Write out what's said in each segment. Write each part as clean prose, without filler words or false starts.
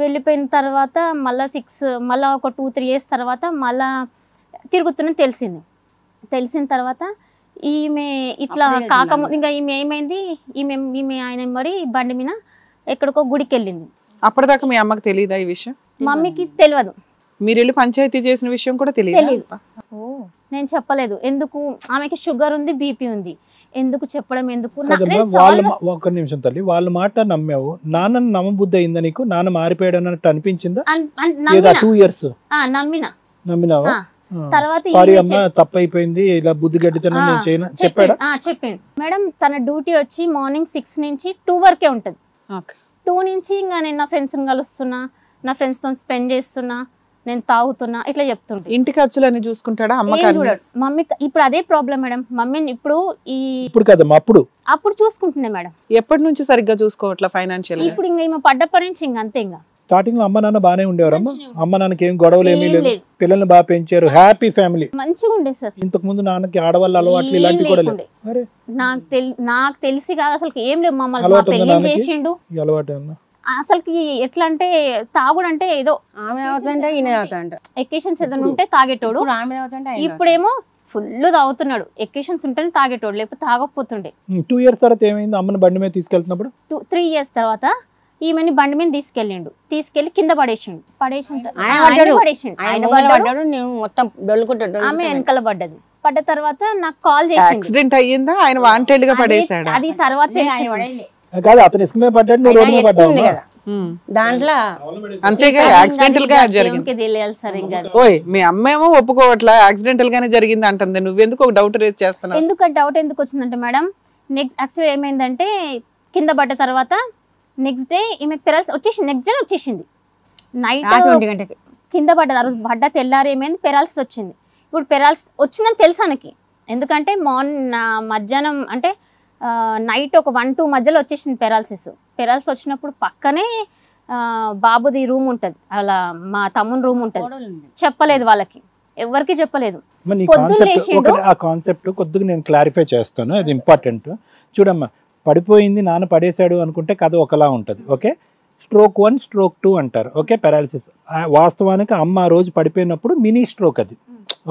వెళ్ళిపోయిన తర్వాత మళ్ళీ ఒక 2-3 ఇయర్స్ తర్వాత మళ్ళీ తిరుగుతున్నది తెలిసిన తర్వాత ఈమె ఇట్లా కాకముందు ఇంకా ఈమె ఏమైంది, ఈమె ఆయన మరి బండి మీద ఎక్కడికో గుడికి వెళ్ళింది. అప్పటిదాకా మీ అమ్మకి తెలియదా ఈ విషయం? మమ్మీకి తెలియదు. మీరు వెళ్ళి పంచాయతీ చేసిన విషయం కూడా తెలియదు. నేను చెప్పలేదు. ఎందుకు, ఆమెకి షుగర్ ఉంది, బీపీ ఉంది, ఎందుకు చెప్పడం ఎందుకు? ఒక నిమిషం తల్లి, వాళ్ళ మాట నమ్మావు, నాన్న నమ్మబుద్ధి అయిందా నీకు? నాన్న మారిపోయాడు అన్నట్టు అనిపించిందా? 2 years నమ్మినావా? తర్వాత తప్పైపోయింది, ఇలా బుద్ధి గడ్డితనం నేను చేయను చెప్పాడు. మేడం తన డ్యూటీ వచ్చి మార్నింగ్ 6 నుంచి 2 వరకే ఉంటది. 2 నుంచి ఇంకా నేను నా ఫ్రెండ్స్ కలుస్తున్నా, నా ఫ్రెండ్స్ తో స్పెండ్ చేస్తున్నా, నేను తాగుతున్నా, ఇట్లా చెప్తుంటా. ఇంటి ఖర్చులు అన్ని చూసుకుంటాడా? మమ్మీ ఇప్పుడు అదే ప్రాబ్లం మేడం. మమ్మీని ఇప్పుడు కదమ్మా అప్పుడు చూసుకుంటున్నా మేడం. ఎప్పటి నుంచి సరిగ్గా చూసుకోవట్లా ఫైనాన్షియల్? ఇప్పుడు ఇంకా ఈమె పడ్డప్పటి నుంచి ఇంకా అంతే. ఇంకా స్టార్టింగ్ లో అమ్మ నాన్న బానే ఉండేవారమ్మా? అమ్మ నాన్నకి ఏం గొడవలు ఏమీ లేదు, పిల్లల్ని బాగా పెంచారు, హ్యాపీ ఫ్యామిలీ, మంచిగా ఉండే సార్. ఇంతకు ముందు నాన్నకి ఆడవాళ్ళ అలవాట్లు ఇలాంటివి కూడా లేవు? నాకు తెలిసి కాదు అసలు ఏం లేవు. మమ్మల్ని పెళ్లి చేసిండు. అసలుకి ఎట్లా అంటే తాగుడు అంటే ఏదో ఎకేషన్స్ ఏదైనా ఉంటే తాగేటోడు. ఇప్పుడేమో ఫుల్ తాగుతున్నాడు. ఎకేషన్స్ ఉంటేనే తాగేటోడు, లేకపోతే తాగకపోతుండే. 2 years తర్వాత ఏమైంది? అమ్మని బండి మీద తీసుకెళ్తున్నప్పుడు 3 years తర్వాత ఈమెని బండి మీద తీసుకెళ్లి కింద పడేసిండు. ఆమె వెనకాల పడ్డది. పడ్డ తర్వాత నాకు కాల్ చేసిండు. యాక్సిడెంట్ అయ్యిందా? ఆయన వాంటెడ్ గా పడేసాడు. అది తర్వాత కాదు, అతను ఇసుకమే పడ్డాడు, నువ్వు రోడ్డు మీద పడ్డావు. దాంట్లో అంతేగా యాక్సిడెంటల్ గా జరిగింది. ఓయ్ మీ అమ్మేమో ఒప్పుకోవట్లా, యాక్సిడెంటల్ గానే జరిగింది అంటుంది. నువ్వెందుకు ఒక డౌట్ రేజ్ చేస్తున్నావు? డౌట్ ఎందుకు వచ్చిందంటే మేడం, నెక్స్ట్ యాక్చువల్ ఏమైందంటే కింద పడ్డ తర్వాత నెక్స్ట్ డే ఈమె పెరాల్స్ వచ్చేసింది. నైట్ కింద పడ్డ తెల్లారి ఏమైంది, పెరాల్స్ వచ్చింది. ఇప్పుడు పెరాల్స్ వచ్చిందని తెలుసానికి, ఎందుకంటే మధ్యాహ్నం అంటే నైట్ ఒక 1-2 మధ్యలో వచ్చేసింది పెరాల్స్ వచ్చినప్పుడు పక్కనే బాబుది రూమ్ ఉంటుంది, అలా మా తమ్ముని రూమ్ ఉంటుంది. చెప్పలేదు వాళ్ళకి, ఎవరికి చెప్పలేదు. ఆ కాన్సెప్ట్ కొద్దిగా నేను క్లారిఫై చేస్తాను, అది ఇంపార్టెంట్. చూడమ్మా, పడిపోయింది నాన్న పడేశాడు అనుకుంటే కథ ఒకలా ఉంటుంది. ఓకే, స్ట్రోక్ 1 స్ట్రోక్ 2 అంటారు. Okay, paralysis. వాస్తవానికి అమ్మ ఆ రోజు పడిపోయినప్పుడు మినీ స్ట్రోక్ అది.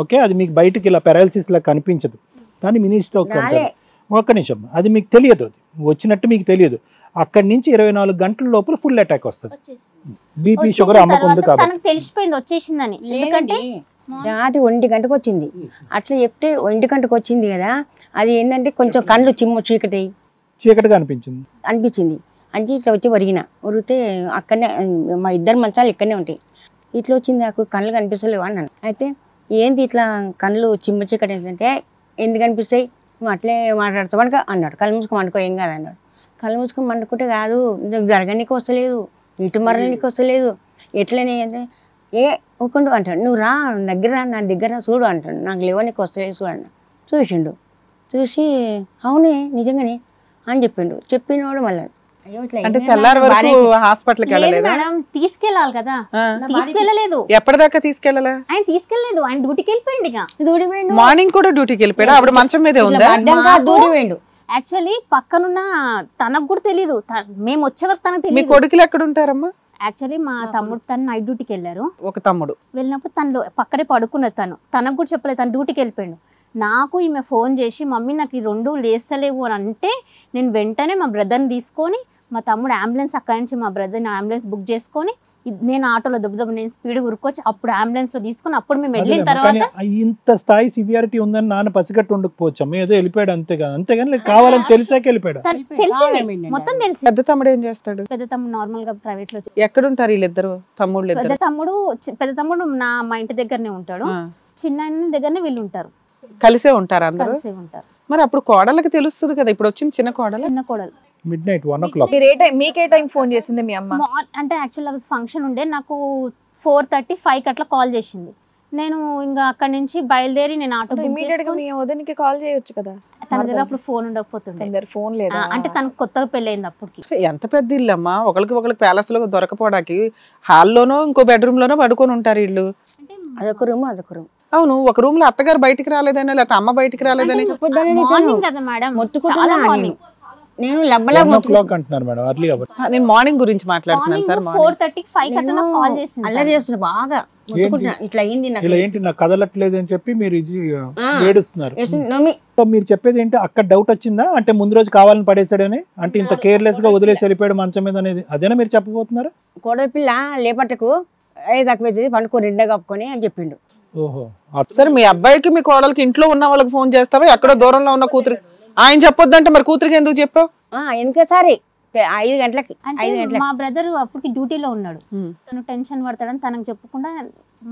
ఓకే, అది మీకు బయటకి ఇలా పారాలిసిస్ లా కనిపించదు, కానీ మినీ స్ట్రోక్ అంటారు. ఒక్క నిమిషం, అది మీకు తెలియదు, అది వచ్చినట్టు మీకు తెలియదు. అక్కడి నుంచి 24 గంటల లోపల ఫుల్ అటాక్ వస్తుంది. బీపీ షుగర్ అమ్మకు ఉంది కాబట్టి తెలిసిపోయింది వచ్చేసిందని. ఎందుకంటే రాత్రి 1 గంటకు వచ్చింది. అట్లా చెప్తే 1 గంటకు వచ్చింది కదా, అది ఏంటంటే కొంచెం కళ్ళు చీకటిగా అనిపించింది. అంటే ఇట్లా వచ్చి ఒరిగితే అక్కడనే మా 2 మంచాలు ఇక్కడనే ఉంటాయి. ఇట్లా వచ్చింది, నాకు కళ్ళు కనిపిస్తలేవు అన్నాను. అయితే ఏంటి ఇట్లా కళ్ళు చీకటి ఏంటంటే, ఎందుకు కనిపిస్తాయి, నువ్వు అట్లే మాట్లాడుతావు అనుకో అన్నాడు. కళ్ళు మూసుకొని వండుకో, ఏం కాదు అన్నాడు. కళ్ళు మూసుకొని వండుకుంటే కాదు, నీకు జరగనీకి వస్తలేదు, ఇటు మరలనీకి వస్తలేదు, ఎట్లనే అంటే ఊకుండు అంటాడు. నువ్వు రా నా దగ్గర చూడు అంటాడు. నాకు లేవనీకి వస్తలేదు చూడు అన్న. చూసిండు, చూసి అవునే నిజంగానే అని చెప్పిండు. చెప్పినోడు మళ్ళీ తీసుకెళ్ళాలి కదా, తీసుకెళ్ళలేదు. ఎప్పటిదాకా తీసుకెళ్ళాలి? ఆయన తీసుకెళ్ళలేదు, ఆయన డ్యూటీకి వెళ్ళిపోయిండు. మార్నింగ్ కూడా డ్యూటీకి వెళ్ళిపోయాడు. అప్పుడు మంచం మీదే ఉందా? యాక్చువల్లీ పక్కనున్న తనకు కూడా తెలీదు, మేము వచ్చే వరకు తనకు తెలియదు. మీ కొడుకులు ఎక్కడ ఉంటారమ్మా? యాక్చువల్లీ మా తమ్ముడు తను నైట్ డ్యూటీకి వెళ్ళారు. ఒక తమ్ముడు వెళ్ళినప్పుడు తనలో పక్కనే పడుకున్నది. తనకు కూడా చెప్పలేదు, తను డ్యూటీకి వెళ్ళిపోయాడు. నాకు ఈమె ఫోన్ చేసి మమ్మీ నాకు ఈ 2 లేస్తలేవు అని అంటే, నేను వెంటనే మా బ్రదర్ని తీసుకొని, మా తమ్ముడు అంబులెన్స్ అక్కడి నుంచి మా బ్రదర్ని అంబులెన్స్ బుక్ చేసుకొని, నేను ఆటోలో నేను స్పీడ్ ఉరుకొచ్చి అప్పుడు అంబులెన్స్ లో తీసుకుని అప్పుడు మేము వెళ్ళిన తర్వాత ఇంత స్థాయి సివియారిటీ ఉందని నాన్న పసిగట్టు ఉండకపోవచ్చు. ఏదో వెళ్ళిపోయాడు అంతేగాని కావాలని తెలిసాక వెళ్ళిపోయాడు. మొత్తం తెలిసి. పెద్ద తమ్ముడు ఏం చేస్తాడు? పెద్ద తమ్ముడు నార్మల్ గా ప్రైవేట్ లో. ఎక్కడ ఉంటారు వీళ్ళిద్దరు తమ్ముళ్ళు? పెద్ద తమ్ముడు మా ఇంటి దగ్గరనే ఉంటాడు, చిన్న దగ్గరనే వీళ్ళు ఉంటారు. కలిసే ఉంటారు అందరూ? కలిసే ఉంటారు. మరి అప్పుడు కోడళ్ళకి తెలుస్తుంది కదా, ఇప్పుడు వచ్చింది చిన్న కోడలు. Midnight 1 o'clock. మీకే టైం ఫోన్ చేసింది మీ అమ్మ? అంటే యాక్చువల్ ఫంక్షన్ ఉండే, నాకు 4:30-5 అట్లా కాల్ చేసింది. నేను ఇంకా అక్కడ నుంచి బయలుదేరి నేను ఆటో వదినికి కాల్ చేయొచ్చు కదా. తన దగ్గర అప్పుడు ఫోన్ ఉండకపోతుండే, ఫోన్ లేదా? అంటే తనకు కొత్తగా పెళ్ళయింది అప్పటికి. ఎంత పెద్ద ఇల్లు అమ్మా, ఒకరికి ప్యాలెస్ లో దొరకపోవడానికి హాల్లోనో ఇంకో బెడ్రూమ్ లోనో పడుకొని ఉంటారు ఇల్లు. అదొక రూమ్. అవును, ఒక రూమ్ లో అత్తగారు బయటికి రాలేదని, లేకపోతే అమ్మ బయటికి రాలేదని. నేను లబ్బలా 1 o'clock అంటున్నారు మేడం అర్లీ కాబట్టి. నేను మార్నింగ్ గురించి మాట్లాడుతున్నాను సార్. 4:30 5 కట్ట నాకు కాల్ చేసింది. అల్లరి చేస్తున్నా బాగా ముట్టుకుంటున్నా ఇట్లా అయింది నాకు. ఇలా ఏంటి నాకు కదలట్లేదు అని చెప్పి మీరు ఏడుస్తున్నారు. నోమి సో మీరు చెప్పేది ఏంటి అక్కడ డౌట్ వచ్చిందా అంటే ముందు రోజు కావాలని పడేసాడని అంటే ఇంత కేర్లెస్ గా వదిలేసి వెళ్ళిపోయాడు మంచం మీద అనేది అదేనా మీరు చెప్పబోతున్నారు? కోడలి పిల్ల లేపట్టకు అయ్యే తక్కువ పండుకో రెండే కప్పుకొని అని చెప్పిండు. ఓహో సార్ మీ అబ్బాయికి మీ కోడలికి ఇంట్లో ఉన్న వాళ్ళకి ఫోన్ చేస్తావా? ఎక్కడో దూరంలో ఉన్న కూతురు ఆయన చెప్పొద్దంటే మరి కూతురికి ఎందుకు చెప్పావు? ఎందుకోసారి 5 గంటలకి మా బ్రదర్ అప్పటికి డ్యూటీలో ఉన్నాడు. తను టెన్షన్ పడతాడని తనకు చెప్పకుండా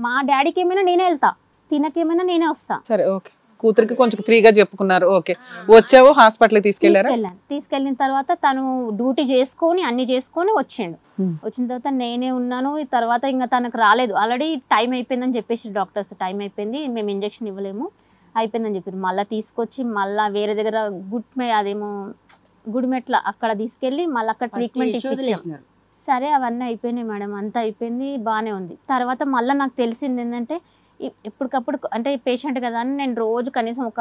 మా డాడీకి ఏమైనా నేనే వెళ్తా, తినకేమైనా నేనే వస్తా. సరే ఓకే, కూతురికి కొంచెం ఫ్రీగా చెప్పుకున్నారు. ఓకే, వచ్చావు హాస్పిటల్కి తీసుకెళ్ళిన తర్వాత తను డ్యూటీ చేసుకొని అన్ని చేసుకొని వచ్చిండు. వచ్చిన తర్వాత నేనే ఉన్నాను. తర్వాత ఇంకా తనకు రాలేదు, ఆల్రెడీ టైం అయిపోయిందని చెప్పేసి డాక్టర్స్ టైం అయిపోయింది మేము ఇంజెక్షన్ ఇవ్వలేము అయిపోయిందని చెప్పారు. మళ్ళీ తీసుకొచ్చి మళ్ళీ వేరే దగ్గర అదేమో గుడిమెట్ల అక్కడ తీసుకెళ్ళి మళ్ళీ అక్కడ ట్రీట్మెంట్ ఇప్పించాం. సరే అవన్నీ అయిపోయినాయి మేడం, అంతా అయిపోయింది బాగానే ఉంది. తర్వాత మళ్ళీ నాకు తెలిసింది ఏంటంటే ఎప్పటికప్పుడు అంటే పేషెంట్ కదా అని నేను రోజు కనీసం ఒక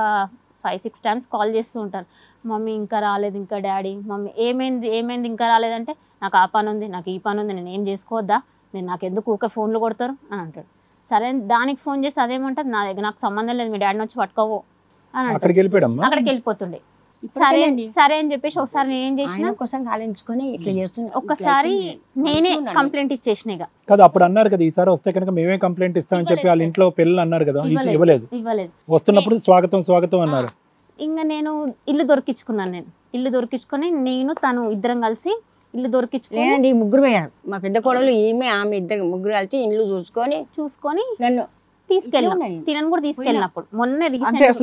5-6 టైమ్స్ కాల్ చేస్తూ ఉంటాను. మమ్మీ ఇంకా రాలేదు, ఇంకా డాడీ మమ్మీ ఏమైంది ఇంకా రాలేదంటే నాకు ఆ పని ఉంది, నాకు ఈ పని ఉంది, నేను ఏం చేసుకోవద్దా, మీరు నాకు ఎందుకు ఊకే ఫోన్లు కొడతారు అని అంటాడు. సరే దానికి ఫోన్ చేసి అదేమంటారు నా దగ్గర నాకు సంబంధం లేదు, మీ డాడీని వచ్చి పట్టుకోవో అని అంటాడు. అక్కడికి వెళ్ళిపోతుండే. సరే అని చెప్పేసి ఒకసారి నేను ఏం చేసిన ఒక్కసారి నేనే కంప్లైంట్ ఇచ్చేసిన. కదా అప్పుడు అన్నారు కదా ఈసారి వస్తే కనుక మేమే కంప్లైంట్ ఇస్తామని చెప్పి వాళ్ళ ఇంట్లో పిల్లలు అన్నారు కదా, ఇవ్వలేదు. వస్తున్నప్పుడు స్వాగతం అన్నారు. ఇంకా నేను ఇల్లు దొరికించుకుని నేను తను ఇద్దరం కలిసి ఇల్లు దొరికించుకోండి. ముగ్గురు పోయారు, మా పెద్ద కోడలు ఈమె ఆమె ఇద్దరు ముగ్గురు కలిసి ఇల్లు చూసుకొని నన్ను తీసుకెళ్ళాం. తినను కూడా తీసుకెళ్ళినప్పుడు మొన్న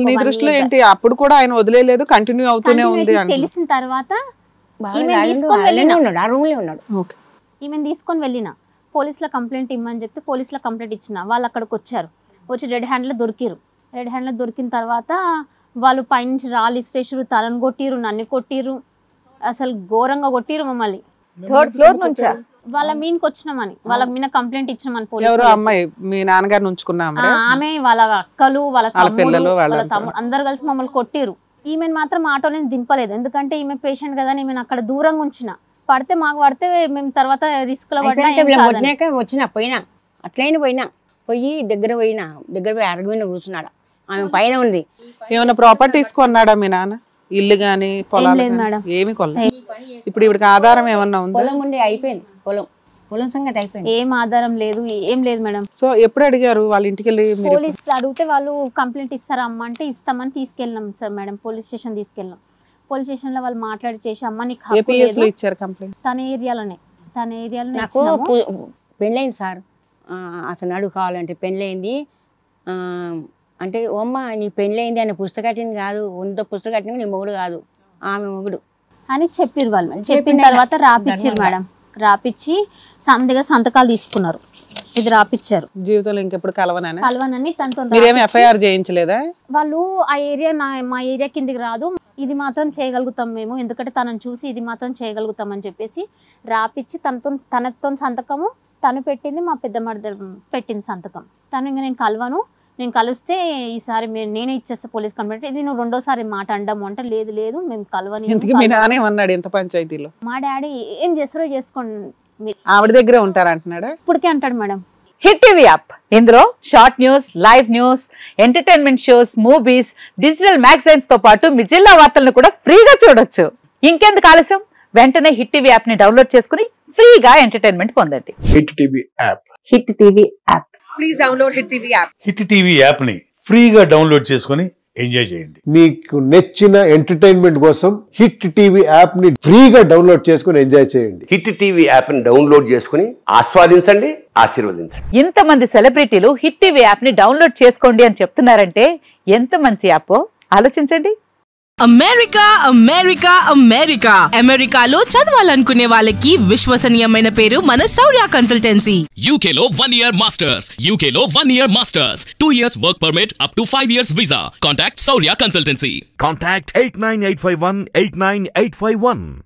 నీ దృష్టిలో ఏంటి అప్పుడు కూడా ఆయన వదిలేదు, కంటిన్యూ అవుతూనే ఉంది. తెలిసిన తర్వాత ఈమెను తీసుకొని వెళ్ళిన పోలీసుల కంప్లైంట్ ఇమ్మని చెప్తే పోలీసుల కంప్లైంట్ ఇచ్చిన. వాళ్ళు అక్కడికి వచ్చి రెడ్ హ్యాండ్లో దొరికిన తర్వాత వాళ్ళు పైనుంచి రాళ్ళు ఇసిరేసారు, తలను కొట్టిరు, నన్ను కొట్టిరు, అసలు ఘోరంగా కొట్టిరు మమ్మల్ని. 3rd floor నుంచా? వాళ్ళ మీనకి వచ్చినామని వాళ్ళ మీద కంప్లైంట్ ఇచ్చినామని పోలీసు అమ్మాయి మీ నాన్నగారిని ఉంచుకున్నా ఆమె వాళ్ళ అక్కలు వాళ్ళ తమ్ముడు అందరు కలిసి మమ్మల్ని కొట్టిరు. ఈమెను మాత్రం ఆటోని దింపలేదు, ఎందుకంటే ఈమె పేషెంట్ కదా, ఈమెను అక్కడ దూరంగా ఉంచిన. పడితే మేము తర్వాత రిస్క్ లో వచ్చిన పోయి దగ్గర పోయి అరగమైన కూర్చున్నాడు. ఆమె పైన ఉంది. ఏమైనా ప్రాపర్టీస్ కొన్నాడా మీ నాన్న? ఇల్లు గానీ పొలాలు ఏమి కొనలేదు. ఇప్పుడు ఇవిడికి ఆధారం ఏమన్నా ఉంది? పొలం ఉండి అయిపోయింది, పొలం సంగతి అయిపోయింది, ఏం ఆధారం లేదు, ఏం లేదు మేడం. సో ఎప్పుడు అడిగారు వాళ్ళ ఇంటికి వెళ్ళి? పోలీస్ అడిగితే వాళ్ళు కంప్లైంట్ ఇస్తారా అమ్మ అంటే ఇస్తామని తీసుకెళ్ళినాం సార్ మేడం. పోలీస్ స్టేషన్ తీసుకెళ్ళాం. పోలీస్ స్టేషన్ లో వాళ్ళు మాట్లాడి చేసి అమ్మ నీకు హక్కు లేదు ఇచ్చారు కంప్లైంట్. తన ఏరియాలోనే నాకు పెళ్ళైంది సార్. అతను అడుగు కావాలంటే పెళ్ళైంది అంటే ఓమ్మ నీ పెళ్ళైంది ఆయన పుస్తకటిని కాదు, పుస్తకటిని నీ మొగుడు కాదు, ఆమె మొగుడు అని చెప్పారు వాళ్ళు. చెప్పిన తర్వాత రాపిచ్చారు మేడం. రాపిచ్చి దగ్గర సంతకాలు తీసుకున్నారు. ఇది రాపిచ్చారు. జీవితంలో ఇంకెప్పుడు కలవనని తనతో ఎఫ్ఐఆర్ చేయించలేదా? వాళ్ళు ఆ ఏరియా మా ఏరియా కిందికి రాదు, ఇది మాత్రం చేయగలుగుతాం మేము, ఎందుకంటే తనను చూసి ఇది మాత్రం చేయగలుగుతాం అని చెప్పేసి రాపిచ్చి తనతో సంతకము తను పెట్టింది, మా పెద్ద మర్దర్ పెట్టింది సంతకం. తను ఇంకా నేను కలిస్తే ఈసారి నేనే ఇచ్చేస్తా పోలీస్ కంప్లైంట్, ఇది నువ్వు 2వ మాట అండము అంటే లేదు మేము కలవని. ఎంత పంచాయతీలో మా డాడీ ఏం చేస్తారో చేసుకోండి, ఆవిడ దగ్గర ఉంటారంటున్నాడా? ఇప్పటికే అంటాడు మేడం. హిట్ టీవీ యాప్, ఇందులో short news, live news, entertainment shows, movies, digital magazines తో పాటు మీ జిల్లా వార్తలను కూడా ఫ్రీగా చూడొచ్చు. ఇంకెందుకు ఆలస్యం, వెంటనే హిట్ టీవీ యాప్ ని డౌన్లోడ్ చేసుకుని ఫ్రీగా ఎంటర్టైన్మెంట్ పొందండి. Hit TV app. Hit TV app. Please download hit TV app. Hit TV app ని ఫ్రీగా డౌన్లోడ్ చేసుకుని ఎంజాయ్ చేయండి. మీకు నచ్చిన ఎంటర్టైన్మెంట్ కోసం హిట్ టీవీ యాప్ ని ఫ్రీగా డౌన్లోడ్ చేసుకుని ఎంజాయ్ చేయండి. హిట్ టీవీ యాప్ ని డౌన్లోడ్ చేసుకుని ఆస్వాదించండి, ఆశీర్వదించండి. ఇంతమంది సెలబ్రిటీలు హిట్ టీవీ యాప్ ని డౌన్లోడ్ చేసుకోండి అని చెప్తున్నారంటే ఎంత మంచి యాప్ ఆలోచించండి. అమెరికాలో చదవాలనుకునే వాళ్ళకి విశ్వసనీయమైన పేరు మన శౌర్య కన్సల్టెన్సీ. UKలో 1 year masters, UKలో 1 year masters, 2 years work permit up to 5 years visa. Contact Shaurya Consultancy. Contact 89851 89851.